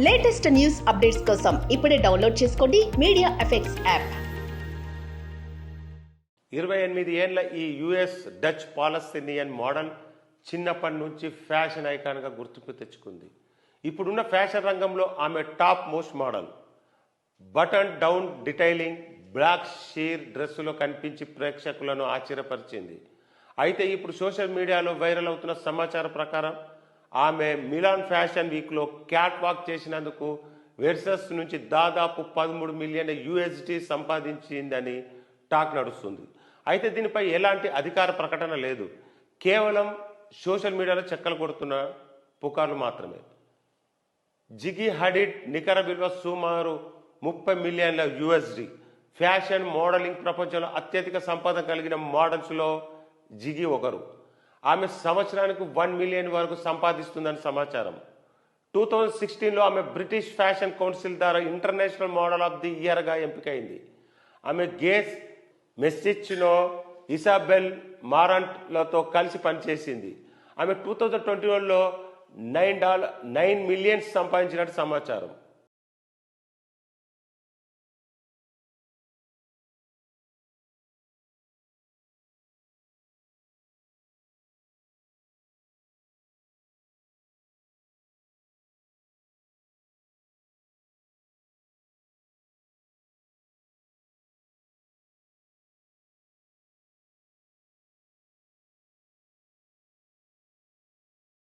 Latest news updates కోసం ఇప్పుడే download చేసుకోండి మీడియా ఎఫెక్ట్స్ యాప్. 28 ఏళ్ల ఈ యుఎస్ డచ్ పాలస్తీనియన్ మోడల్ చిన్నప్పటి నుంచి ఫ్యాషన్ ఐకాన్గా గుర్తింపు తెచ్చుకుంది. ఇప్పుడున్న ఫ్యాషన్ రంగంలో ఆమె top most model. Button down detailing black sheer డ్రెస్సులో కనిపించి ప్రేక్షకులను ఆశ్చర్యపరిచింది. అయితే ఇప్పుడు సోషల్ మీడియాలో వైరల్ అవుతున్న సమాచారం ప్రకారం ఆమె మిలాన్ ఫ్యాషన్ వీక్లో క్యాట్ వాక్ చేసినందుకు వెర్సస్ నుంచి దాదాపు 13 మిలియన్ USD సంపాదించిందని టాక్ నడుస్తుంది. అయితే దీనిపై ఎలాంటి అధికార ప్రకటన లేదు. కేవలం సోషల్ మీడియాలో చెక్కలు కొడుతున్న పుకార్లు మాత్రమే. జిగి హడిడ్ నికర విలువ సుమారు 30 మిలియన్ల USD. ఫ్యాషన్ మోడలింగ్ ప్రపంచంలో అత్యధిక సంపద కలిగిన మోడల్స్లో జిగి ఒకరు. ఆమె సంవత్సరానికి 1 మిలియన్ వరకు సంపాదిస్తుందని సమాచారం. 2016లో ఆమె బ్రిటిష్ ఫ్యాషన్ కౌన్సిల్ ద్వారా ఇంటర్నేషనల్ మోడల్ ఆఫ్ ది ఇయర్గా ఎంపికైంది. ఆమె గేస్ మెస్సిచ్నో, ఇసాబెల్ మారంట్లతో కలిసి పనిచేసింది. ఆమె 2021లో $9 మిలియన్స్ సంపాదించినట్టు సమాచారం.